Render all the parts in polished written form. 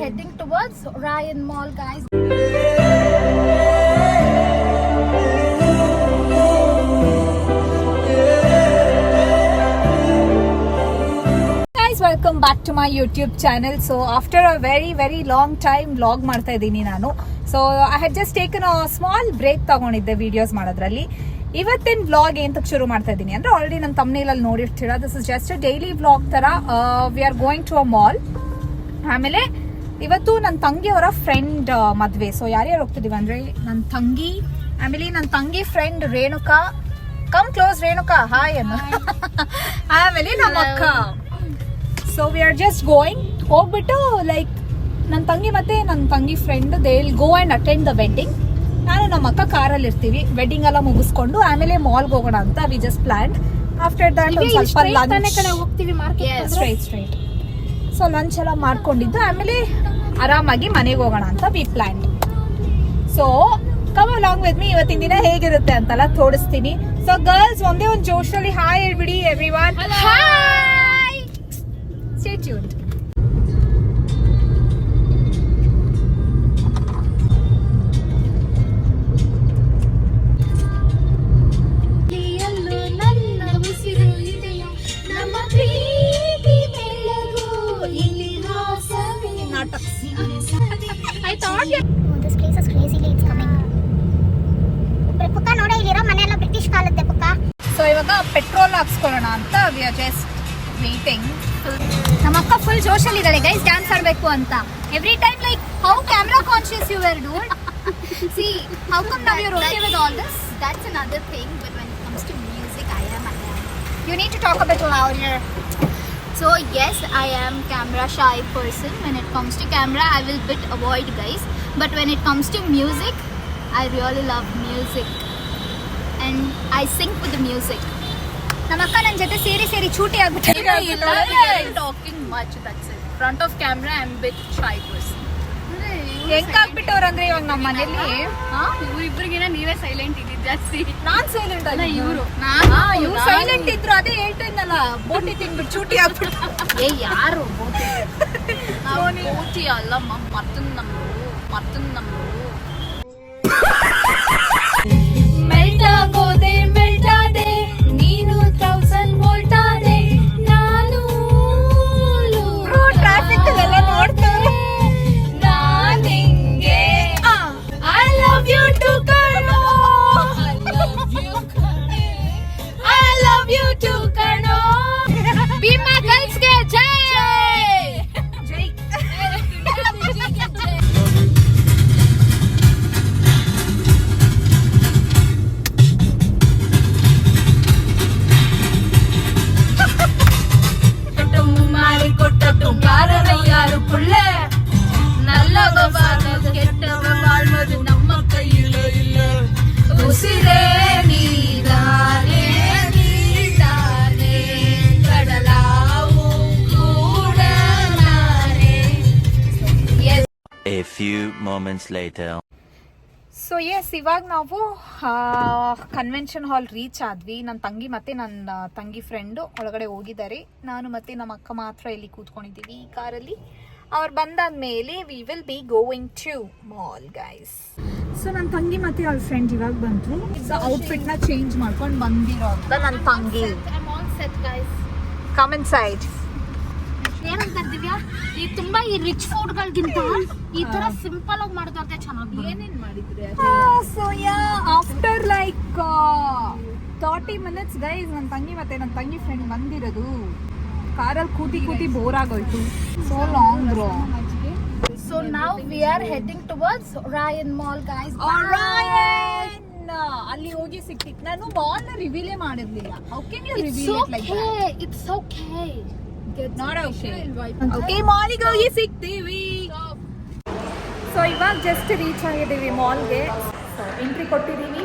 heading towards Orion Mall, guys. Welcome back to my YouTube channel. So after a very long time vlog ಮಾಡ್ತಾ ಇದ್ದೀನಿ ನಾನು. So I had just taken a small break ತಗೊಂಡಿದ್ದೆ videos ಮಾಡೋದ್ರಲ್ಲಿ. ಇವತ್ತಿನ vlog ಏನಕ್ಕೆ ಶುರು ಮಾಡ್ತಾ ಇದ್ದೀನಿ ಅಂದ್ರೆ ಆಲ್ರೆಡಿ ನನ್ನ thumbnail ಅಲ್ಲಿ ನೋಡಿರ್ತೀರಾ, this is just a daily vlog ತರ. We are going to a mall. ಆಮೇಲೆ ಇವತ್ತು ನನ್ನ ತಂಗಿಯವರ ಫ್ರೆಂಡ್ ಮದ್ವೆ. ಸೊ ಯಾರ್ಯಾರು ಹೋಗ್ತಿದೀವಿ ಅಂದ್ರೆ ನನ್ನ ತಂಗಿ, ಆಮೇಲೆ ನನ್ನ ತಂಗಿ friend Renuka. Come close Renuka, hi ಅನ್ನು. ಆಮೇಲೆ ನಮ್ಮ ಅಕ್ಕ. So we are just going. ಹೋಗ್ಬಿಟ್ಟು ಲೈಕ್ ನನ್ನ ತಂಗಿ ಮತ್ತೆ ನನ್ನ ತಂಗಿ friend they will go and attend the wedding. ನಾನು ನಮ್ಮ ಅಕ್ಕ ಕಾರಲ್ಲಿ ಇರ್ತೀವಿ, ವೆಡ್ಡಿಂಗ್ ಎಲ್ಲ ಮುಗಿಸ್ಕೊಂಡು ಆಮೇಲೆ ಮಾಲ್ಗೆ ಹೋಗೋಣ ಅಂತ we just plan. After that ಒಂದು ಸ್ವಲ್ಪ ಲಂಚ್ ಹೋಗ್ತೀವಿ ಮಾರ್ಕೆಟ್ ಸ್ಟ್ರೈಟ್. ಸೊ ಲಂಚ್ ಎಲ್ಲ ಮಾಡ್ಕೊಂಡಿದ್ದು ಆಮೇಲೆ ಆರಾಮಾಗಿ ಮನೆಗೆ ಹೋಗೋಣ ಅಂತ we plan. So come along with me. ಇವತ್ತಿನ ದಿನ ಹೇಗಿರುತ್ತೆ ಅಂತೆಲ್ಲ ತೋರಿಸ್ತೀನಿ. ಸೊ ಗರ್ಲ್ಸ್ ಒಂದೇ ಒಂದು ಜೋಶಲ್ಲಿ ಹಾಯ್ ಹೇಳ್ಬಿಡಿ everyone. Hi, stay tuned. I thought this place is crazily it's coming. ಪುಕ್ಕ ನೋಡಿ ಇಲ್ಲಿರೋ ಮನೆಯೆಲ್ಲ ಬ್ರಿಟಿಷ್ ಕಾಲದ್ದೆ ಪುಕ್ಕ. ಸೊ ಇವಾಗ ಪೆಟ್ರೋಲ್ ಹಾಕ್ಸ್ಕೊಳ್ಳೋಣ ಅಂತ ವಿ ಆರ್ ಜಸ್ಟ್ ವೇಟಿಂಗ್. ನಮ್ಮ ಅಕ್ಕ ಫುಲ್ ಜೋಶಲ್ಲಿ ಇದ್ದಾಳೆ ಗೈಸ್, ಡ್ಯಾನ್ಸ್ ಆಡಬೇಕು ಅಂತ. Every time like how camera conscious you were dude. See how come now you are okay with all this. That's another thing, but when it comes to music I am. You need to talk a bit louder. So yes, I am camera shy person. When it comes to camera I will bit avoid guys, but when it comes to music I really love music and I sing with the music. ನಮ್ಮ ಅಕ್ಕ ನನ್ನ ಜೊತೆ ಸೇರಿ ಚೂಟಿ ಆಗ್ಬಿಟ್ಟಿದೆ. Talking much, that's it. Front of camera I am bit shy person. ಹೆಂಗಾಗ್ಬಿಟ್ಟವ್ರ ಅಂದ್ರೆ ಇವಾಗ ನಮ್ಮ ಮನೇಲಿ ಇವ್ರಿಬ್ರಿಗಿನ ನೀವೇ ಸೈಲೆಂಟ್ ಇದ್ದಿದ್ದು ಜಾಸ್ತಿ. ನಾನ್ ಸೈಲೆಂಟ್ ಅಲ್ಲ, ಇವ್ರು ಸೈಲೆಂಟ್ ಇದ್ರು. ಅದೇ ಹೇಳ್ತಿದ್ನಲ್ಲ, ಬೋಟಿ ತಿನ್ಬಿಟ್ಟು ಚೂಟಿ ಆಗ್ಬಿಟ್ಟು. ಏ ಯಾರು ಬೋಟಿ ಅಲ್ಲ ಮತ್ತೊಂದು ನಮ್ದು ಮೆಲ್ಟ್ ಆಗೋದೆ ಮೆಲ್ಟ್ ಆದೆ ನೀನು 1000 ವೋಲ್ಟ್ ಆದೆ ನಾನು ಟ್ರಾಫಿಕ್ ಎಲ್ಲ ನೋಡ್ತೇವೆ. I love you to Karno. I love you to Karno. Bima girls ke jai. Jai. ಕಟ್ಟುಮ್ಮು ಮಾಡಿ ಕೊಟ್ಟದ್ದು ಕಾರಣ ಯಾರು ಪುಳ್ಳೆ. ನಲ್ಲವ ಬಾಳೋದು ಕೆಟ್ಟವ ಬಾಳೋದು ನಮ್ಮ ಕೈಯಿಲ್ಲ ಇಲ್ಲ. ಉಸಿರೇ ನೀದಾನೆ ಕಡಲಾವು ಕೂಡ ನಾನೇ. A few moments later. So yes, ಇವಾಗ ನಾವು ಕನ್ವೆನ್ಷನ್ ಹಾಲ್ ರೀಚ್ ಆದ್ವಿ. ನನ್ನ ತಂಗಿ ಮತ್ತೆ ನನ್ನ ತಂಗಿ ಫ್ರೆಂಡು ಒಳಗಡೆ ಹೋಗಿದ್ದಾರೆ. ನಾನು ಮತ್ತೆ ನಮ್ಮ ಅಕ್ಕ ಮಾತ್ರ ಇಲ್ಲಿ ಕೂತ್ಕೊಂಡಿದ್ದೀವಿ ಈ ಕಾರಲ್ಲಿ. ಅವ್ರು ಬಂದಾದ್ಮೇಲೆ we will be going to mall guys. So ನನ್ನ ತಂಗಿ ಮತ್ತೆ ಅವ್ರ ಫ್ರೆಂಡ್ ಇವಾಗ ಬಂದ್ರು. ಔಟ್ಫಿಟ್ ನ ಚೇಂಜ್ ಮಾಡ್ಕೊಂಡು ಬಂದಿರೋ ಅಂತ ನನ್ನ ತಂಗಿ. Come in side. ಏನಂತ ದಿವ್ಯಾ, ಈ ತುಂಬಾ ಈ ರಿಚ್ ಫುಡ್ ಗಳಿಗಿಂತ ಈ ತರ ಸಿಂಪಲ್ ಆಗಿ ಮಾಡಿದ್ರೆ ಚೆನ್ನಾಗಿ. ಏನೇನ್ ಮಾಡಿದ್ರೆ? So yeah, after like 30 minutes guys ನನ್ನ ತಂಗಿ ಮತ್ತೆ ನನ್ನ ತಂಗಿ ಫ್ರೆಂಡ್ ಬಂದಿರೋದು. ಕಾರಲ್ಲಿ ಕೂತಿ ಬೋರ್ ಆಗೋಯ್ತು. So long bro. So now we are heading towards Orion Mall guys. Orion ಅಲ್ಲಿ ಹೋಗಿ ಸಿಕ್ತಿತ್ತು. ನಾನು ಮಾಲ್ ನ ರಿವೀಲೇ ಮಾಡಿರ್ಲಿಲ್ಲ. How can you reveal it like that? It's okay. Not okay. Okay, ಮಾಲಿಗೆ ಹೋಗಿ ಸಿಗ್ತೀವಿ. ಸೊ ಇವಾಗ ಜಸ್ಟ್ ರೀಚ್ ಆಗಿದ್ದೀವಿ ಮಾಲ್ಗೆ. ಎಂಟ್ರಿ ಕೊಟ್ಟಿದ್ದೀವಿ.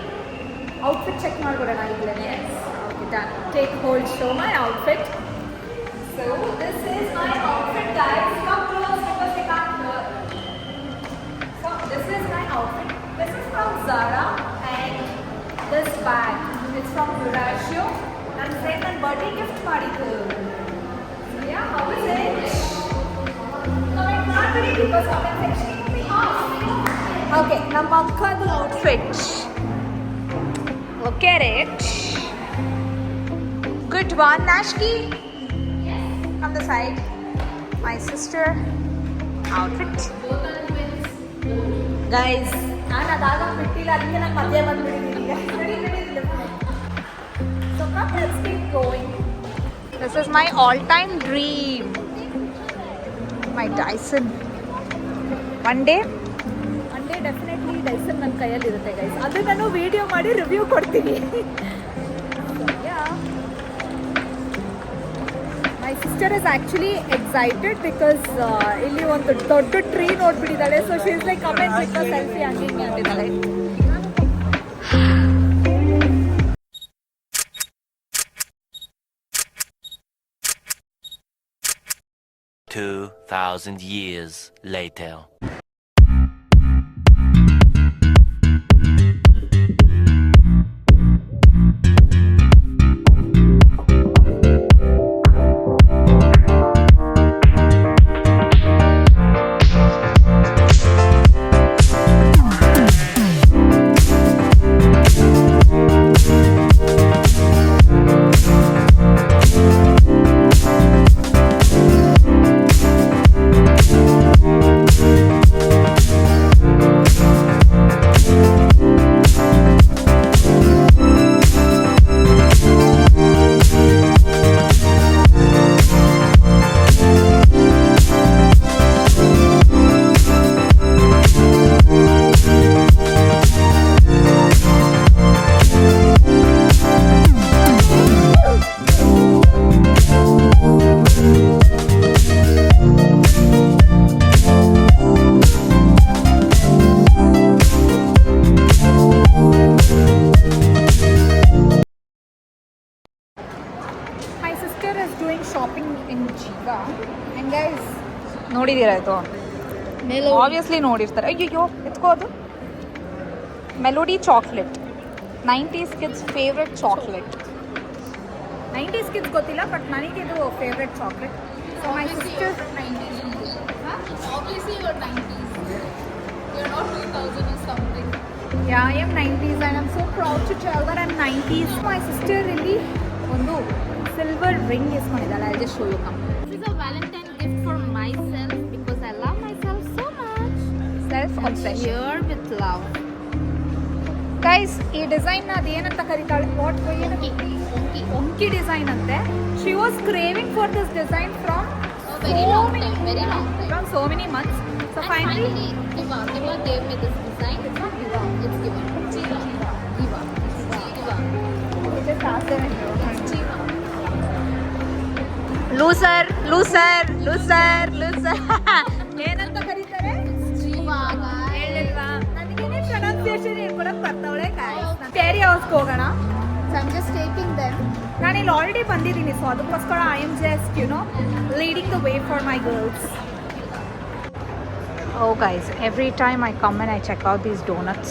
ಔಟ್ಫಿಟ್ ಚೆಕ್ ಮಾಡ್ಕೊಡೋಣ ಇಲ್ಲೇ. Okay done. Take hold, show my outfit. So this is my outfit guys. Come close because we can't hear. So this is my outfit. This is from Zara and this bag. It's from Duraccio. And friend and birthday gift ಮಾಡಿದ್ದು. Yeah, how is it? Comment ಮಾಡ್ಬಿಡಿ. because comment section okay ನಮ್ಮ ಅಕ್ಕದು outfit okay rate good one ನಾಶ್ಕಿ on the side my sister outfit guys ನಾನು ಅದಾಗ ಬಿಟ್ಟಿಲ್ಲ ಅದಕ್ಕೆ ನಾನು ಮಧ್ಯೆ ಬಂದ್ಬಿಟ್ಟಿದ್ದೀನಿ so come let's keep going this is my all time dream my Dyson one day definitely Dyson ನನ್ನ ಕೈಯಲ್ಲಿ ಇರುತ್ತೆ ಗೈಸ್ ಅದು ನಾನು ವಿಡಿಯೋ ಮಾಡಿ ರಿವ್ಯೂ ಕೊಡ್ತೀನಿ my sister is actually excited because ಇಲ್ಲಿ ಒಂದು ದೊಡ್ಡ ಟ್ರೀ ನೋಡ್ಬಿಟ್ಟಿದ್ದಾಳೆ so she is like comment with selfie ಹಂಗೆ ಅಂತಿದ್ದಾಳೆ 2,000 years later. ನೋಡಿದ್ದೀರಾ ಇದು ಆಬ್ವಿಯಸ್ಲಿ ನೋಡಿರ್ತಾರೆ ಅಯ್ಯೋ ಎತ್ಕೋದು Melody chocolate 90s kids favourite chocolate 90s kids ಗೊತ್ತಿಲ್ಲ ಬಟ್ ನನಗೆ ಇದು favourite chocolate so my sister Obviously you're 90s. You're not 2000 or something. Yeah, I am 90s and I'm so proud to tell that I'm 90s. My sister really ಒಂದು silver ring ಇಸ್ಕೊಂಡಿದ್ದಾಳೆ. I'll just show you come. This is a Valentine gift for myself because I love myself so much. Self obsession. Here with love. Guys, ಈ design ನ ಅದೇನಂತ ಕರೀತಾಳೆ what ಒಂಕಿ design ಅಂತೆ. She was craving for this design from very long time. From so many months. So And finally Diva gave me this design. It's not Diva. It's Diva. Diva. just ask them and know. Loser ಏನಂತ ಕರೀತಾರೆ Diva. ಹೇಳಿಲ್ವಾ ನನಗೇನೆ pronunciation ಹೇಳ್ಕೊಡಕ್ ಬರ್ತಾವಳೆ ಸ್ಟೇರಿ ಹೌಸ್ಗೆ ಹೋಗೋಣ. So I'm just taking them. ನಾನು ಇಲ್ಲಿ already ಬಂದಿದ್ದೀನಿ so ಅದಕ್ಕೋಸ್ಕರ I am just leading the way for my girls. Oh guys, every time I come and I check out these donuts.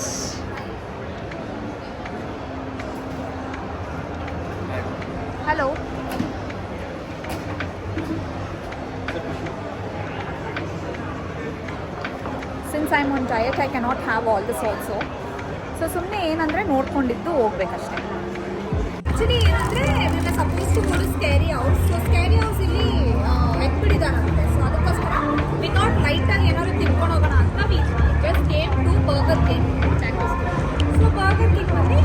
Hello. Since I'm on diet, I cannot have all this also. So ಸುಮ್ಮನೆ ಏನಂದರೆ ನೋಡ್ಕೊಂಡಿದ್ದು ಹೋಗ್ಬೇಕಷ್ಟೇ. Actually ಏನಂದರೆ we suppose to go to scary house. So scary house ಇಲ್ಲಿ ಎತ್ಬಿಟ್ಟಿದ್ದಾರಂತೆ. So ಅದಕ್ಕೋಸ್ಕರ without ಲೈಟಾಗಿ ಏನಾದ್ರು ತಿನ್ಕೊಂಡು ಹೋಗೋಣ ಅಂತ we just came to Burger King. So Burger King ಬಂದು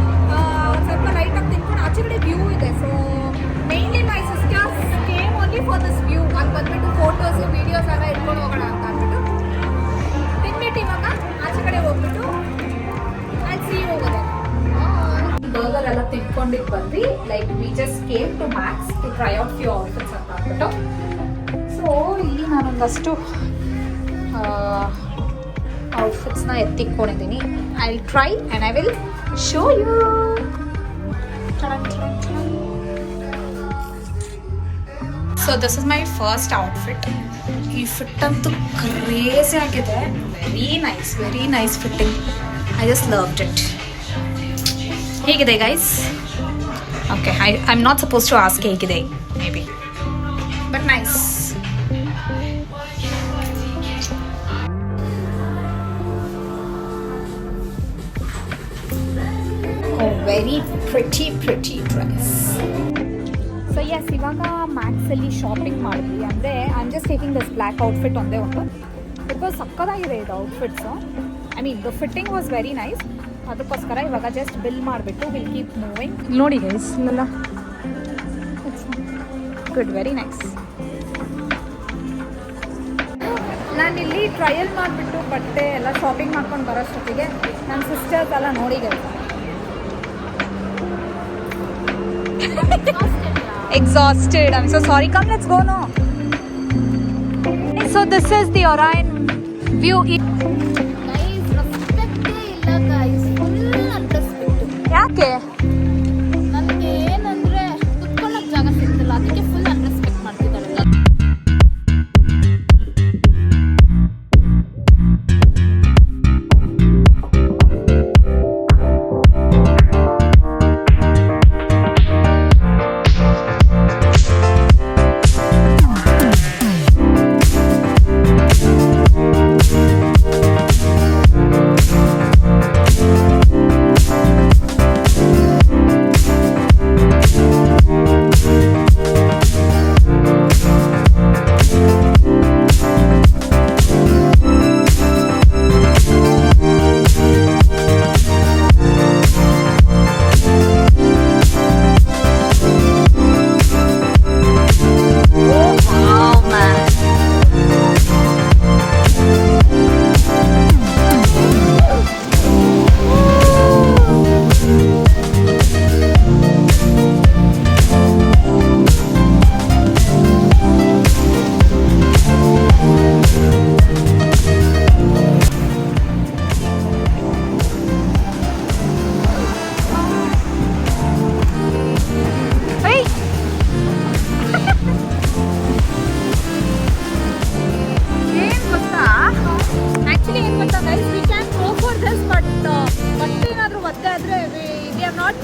ಸ್ವಲ್ಪ ಲೈಟಾಗಿ ತಿನ್ಕೊಂಡು ಆಚೆ ಕಡೆ ವ್ಯೂ ಇದೆ. So mainly my sisters came only for this view. ಅಲ್ಲಿ ಬಂದ್ಬಿಟ್ಟು ಫೋಟೋಸು ವೀಡಿಯೋಸ್ ಎಲ್ಲ ಇಟ್ಕೊಂಡು ಹೋಗೋಣ ಅಂತ ಅಂದ್ಬಿಟ್ಟು ತಿನ್ಬಿಟ್ಟು ಇವಾಗ ಆಚೆ ಕಡೆ ಹೋಗ್ಬಿಟ್ಟು ಅಲ್ಲಿ ಸಿ ಹೋಗೋದೆ. ಬರ್ಗರ್ ಎಲ್ಲ ತಿನ್ಕೊಂಡಿದ್ದು ಬಂದ್ವಿ. Like we just came to Max to try out few outfits ಅಂತ ಅಂದ್ಬಿಟ್ಟು. ಸೊ ಇಲ್ಲಿ ನಾನೊಂದಷ್ಟು ಔಟ್ಫಿಟ್ಸ್ನ ಎತ್ತಿಕ್ಕೊಂಡಿದ್ದೀನಿ. I will try and I will show you. So this is my first outfit. ಈ ಫಿಟ್ ಅಂತೂ ಕ್ರೇಜಿ ಆಗಿದೆ. Very nice fitting. I just loved it. ಹೇಗಿದೆ guys? Okay, I am not suppose to ask ಹೇಗಿದೆ maybe, but nice. Very pretty dress. So yes, ಇವಾಗ ಮ್ಯಾಕ್ಸಲ್ಲಿ shopping ಮಾಡಿದ್ವಿ. ಅಂದರೆ I am just taking this black outfit ಒಂದೇ ಒಂದು. Because ಸಕ್ಕದಾಗಿದೆ ಇದು outfits. I mean the fitting was very nice. ಅದಕ್ಕೋಸ್ಕರ ಇವಾಗ ಜಸ್ಟ್ ಬಿಲ್ ಮಾಡಿಬಿಟ್ಟು ವಿಲ್ ಕೀಪ್ ಮೂವಿಂಗ್. ನೋಡಿ ಗೈಸ್, ಇಲ್ಲೆಲ್ಲ ಗುಡ್, ವೆರಿ ನೈಸ್. ನಾನಿಲ್ಲಿ ಟ್ರಯಲ್ ಮಾಡಿಬಿಟ್ಟು ಬಟ್ಟೆ ಎಲ್ಲ ಶಾಪಿಂಗ್ ಮಾಡ್ಕೊಂಡು ಬರೋಷ್ಟೊತ್ತಿಗೆ ನನ್ನ ಸಿಸ್ಟರ್ಸ್ ಎಲ್ಲ ನೋಡಿ guys. Exhausted. I'm so sorry. Come, let's go now. So this is the Orion view. Guys, respect ಇಲ್ಲ guys. Full unrespect. ಯಾಕೆ? ನನಗೆ ಏನಂದ್ರೆ ಕುತ್ಕೊಳ್ಳೋಕೆ ಜಾಗ ಸಿಗ್ತಿಲ್ಲ, ಅದಕ್ಕೆ ಫುಲ್ ಅನ್ರೆಸ್ಪೆಕ್ಟ್ ಮಾಡ್ತಿದ್ದಾರೆ.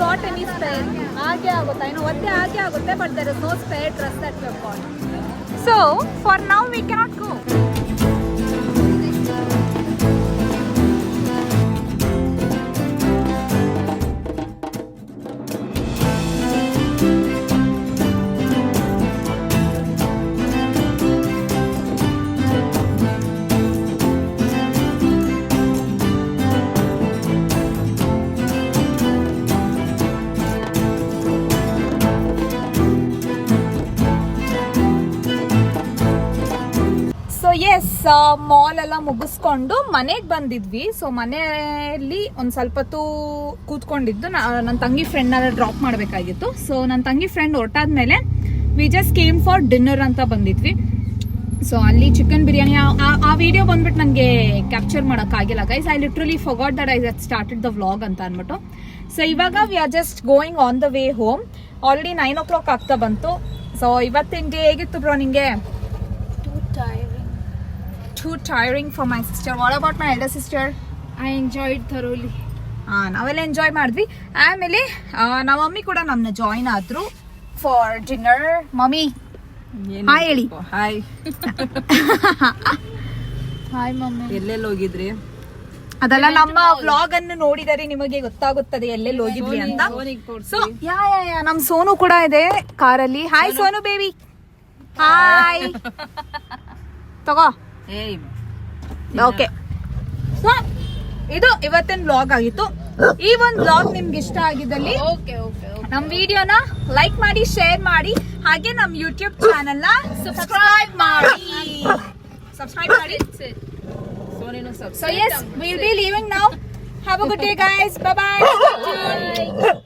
Got any spare? ಆಗೆ ಆಗುತ್ತೆ, ಇನ್ನು ಒದ್ದೆ ಆಗೆ ಆಗುತ್ತೆ, but there is no spare dress that we have got. So for now we cannot go. So yes, mall ಎಲ್ಲ ಮುಗಿಸ್ಕೊಂಡು ಮನೆಗೆ ಬಂದಿದ್ವಿ. ಸೊ ಮನೆಯಲ್ಲಿ ಒಂದು ಸ್ವಲ್ಪ ಹೊತ್ತು ಕೂತ್ಕೊಂಡಿದ್ದು. ನನ್ನ ತಂಗಿ ಫ್ರೆಂಡ್ನೆಲ್ಲ ಡ್ರಾಪ್ ಮಾಡಬೇಕಾಗಿತ್ತು. ಸೊ ನನ್ನ ತಂಗಿ ಫ್ರೆಂಡ್ ಹೊರಟಾದ್ಮೇಲೆ we just came for dinner ಅಂತ ಬಂದಿದ್ವಿ. ಸೊ ಅಲ್ಲಿ ಚಿಕನ್ ಬಿರಿಯಾನಿ, ಆ ವಿಡಿಯೋ ಬಂದ್ಬಿಟ್ಟು ನನಗೆ ಕ್ಯಾಪ್ಚರ್ ಮಾಡೋಕ್ಕಾಗಿಲ್ಲ guys. I literally forgot that I started the vlog ಅಂತ ಅಂದ್ಬಿಟ್ಟು. ಸೊ ಇವಾಗ we are just going on the way home. Already 9 o'clock ಆಗ್ತಾ ಬಂತು. ಸೊ ಇವತ್ತಿನ ಡೇ ಹೇಗಿತ್ತು ಬ್ರೋ ನಿಂಗೆ? Too tiring for my sister. What about my elder sister? I enjoyed thoroughly. ನಾವೆಲ್ಲ enjoy ಮಾಡಿದ್ವಿ. ಆಮೇಲೆ ನಮ್ಮ ಮಮ್ಮಿ ಕೂಡ ನಮ್ಮನ್ನ ಜಾಯಿನ್ ಆದ್ರು ಫಾರ್ ಡಿನ್ನರ್. ಮಮ್ಮಿ ಹಾಯ್ ಹೇಳಿ. Hi Hi mummy. ಎಲ್ಲೆಲ್ಲಿ ಹೋಗಿದ್ರಿ? ಅದೆಲ್ಲ ನಮ್ಮ ವ್ಲಾಗ್ ಅನ್ನು ನೋಡಿದರೆ ನಿಮಗೆ ಗೊತ್ತಾಗುತ್ತದೆ ಎಲ್ಲೆಲ್ಲಿ ಹೋಗಿದ್ವಿ ಅಂತ. ಸೊ ಯಾ ನಮ್ ಸೋನು ಕೂಡ ಇದೆ ಕಾರಲ್ಲಿ. Hi Sonu baby. ಹಾಯ್ ತಗೋ. ಓಕೆ, ಸೊ ಇದು ಇವತ್ತಿನ ವ್ಲಾಗ್ ಆಗಿತ್ತು. ಈ ಒಂದು ವ್ಲಾಗ್ ನಿಮ್ಗೆ ಇಷ್ಟ ಆಗಿದ್ದಲ್ಲಿ ನಮ್ ವಿಡಿಯೋನ ಲೈಕ್ ಮಾಡಿ, ಶೇರ್ ಮಾಡಿ, ಹಾಗೆ ನಮ್ ಯೂಟ್ಯೂಬ್ ಚಾನೆಲ್ ನ ಸಬ್ಸ್ಕ್ರೈಬ್ ಮಾಡಿ. So yes, we'll be leaving now. Have a good day guys. Bye bye.